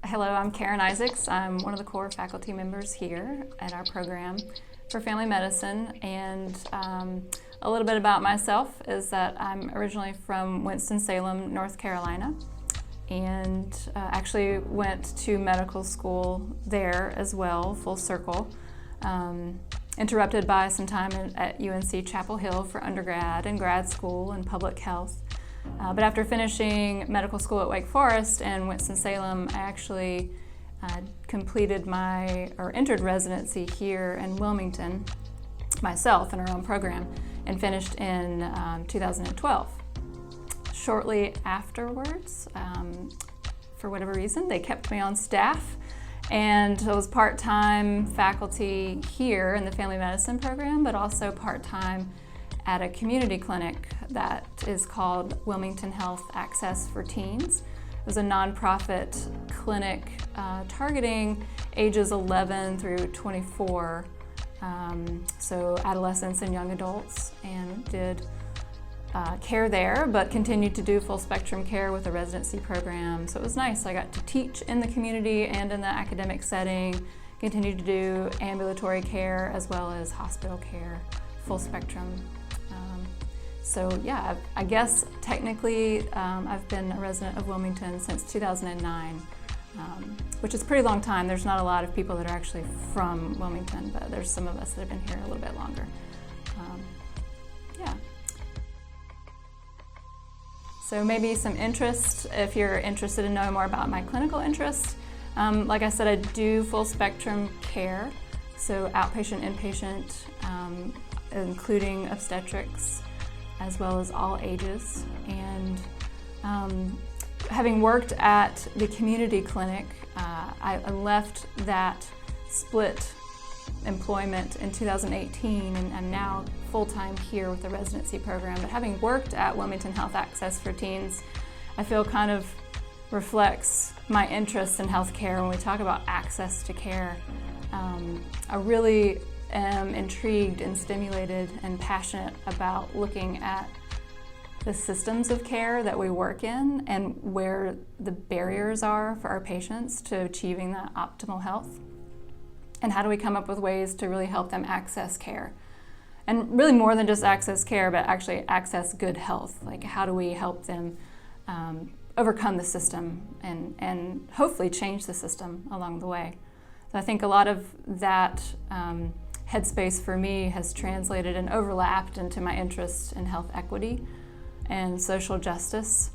Hello, I'm Karen Isaacs. I'm one of the core faculty members here at our program for family medicine. And a little bit about myself is that I'm originally from Winston-Salem, North Carolina, and actually went to medical school there as well, full circle. Interrupted by some time at UNC Chapel Hill for undergrad and grad school in public health. But after finishing medical school at Wake Forest and Winston-Salem, I actually entered residency here in Wilmington myself in our own program and finished in 2012. Shortly afterwards, for whatever reason, they kept me on staff, and I was part-time faculty here in the family medicine program, but also part-time at a community clinic that is called Wilmington Health Access for Teens. It was a nonprofit clinic targeting ages 11 through 24, so adolescents and young adults, and did care there, but continued to do full spectrum care with a residency program. So it was nice. I got to teach in the community and in the academic setting, continued to do ambulatory care as well as hospital care, full spectrum. So yeah, I guess technically I've been a resident of Wilmington since 2009, which is a pretty long time. There's not a lot of people that are actually from Wilmington, but there's some of us that have been here a little bit longer. Yeah. So maybe some interest, if you're interested in knowing more about my clinical interests. Like I said, I do full spectrum care, so outpatient, inpatient, including obstetrics, as well as all ages. And having worked at the community clinic, I left that split employment in 2018, and I'm now full-time here with the residency program. But having worked at Wilmington Health Access for Teens, I feel kind of reflects my interest in healthcare when we talk about access to care. I really am intrigued and stimulated and passionate about looking at the systems of care that we work in and where the barriers are for our patients to achieving that optimal health. And how do we come up with ways to really help them access care? And really more than just access care, but actually access good health. Like, how do we help them overcome the system and hopefully change the system along the way? So I think a lot of that headspace for me has translated and overlapped into my interest in health equity and social justice,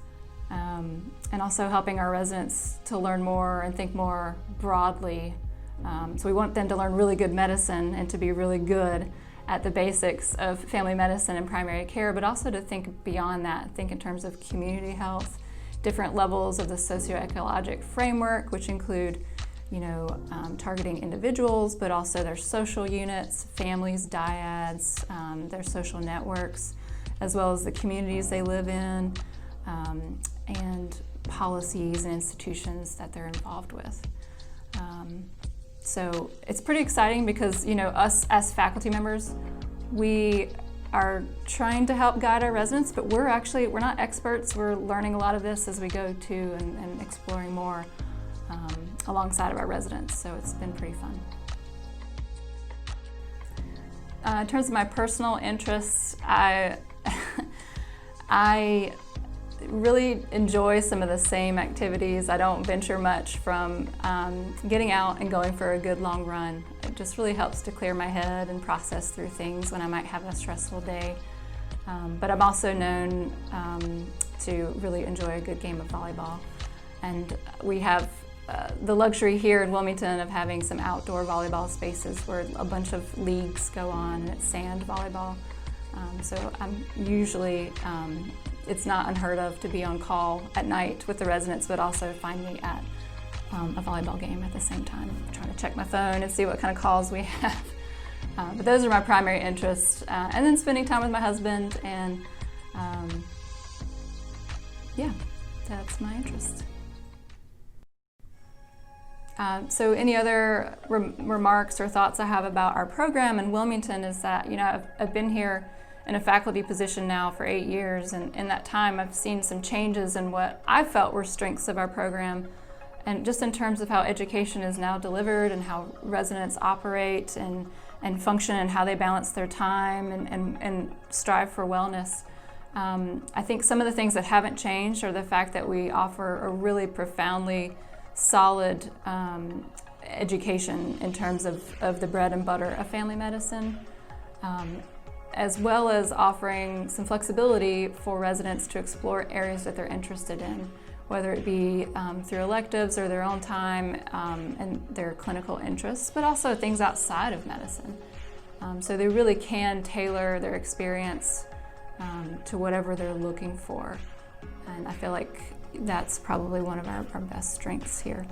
and also helping our residents to learn more and think more broadly. So we want them to learn really good medicine and to be really good at the basics of family medicine and primary care, but also to think beyond that, think in terms of community health, different levels of the socioecologic framework, which include targeting individuals, but also their social units, families, dyads, their social networks, as well as the communities they live in, and policies and institutions that they're involved with. So it's pretty exciting because, us as faculty members, we are trying to help guide our residents, but we're not experts. We're learning a lot of this as we go too, and exploring more alongside of our residents, so it's been pretty fun. In terms of my personal interests, I really enjoy some of the same activities. I don't venture much from getting out and going for a good long run. It just really helps to clear my head and process through things when I might have a stressful day. But I'm also known to really enjoy a good game of volleyball. And we have the luxury here in Wilmington of having some outdoor volleyball spaces where a bunch of leagues go on, and it's sand volleyball. So I'm usually, it's not unheard of to be on call at night with the residents, but also find me at a volleyball game at the same time, trying to check my phone and see what kind of calls we have. But those are my primary interests. And then spending time with my husband, and yeah, that's my interest. So any other remarks or thoughts I have about our program in Wilmington is that, I've been here in a faculty position now for 8 years, and in that time I've seen some changes in what I felt were strengths of our program and just in terms of how education is now delivered and how residents operate and function and how they balance their time and strive for wellness. I think some of the things that haven't changed are the fact that we offer a really profoundly solid education in terms of the bread and butter of family medicine, as well as offering some flexibility for residents to explore areas that they're interested in, whether it be through electives or their own time and their clinical interests, but also things outside of medicine. So they really can tailor their experience to whatever they're looking for. And I feel like that's probably one of our best strengths here.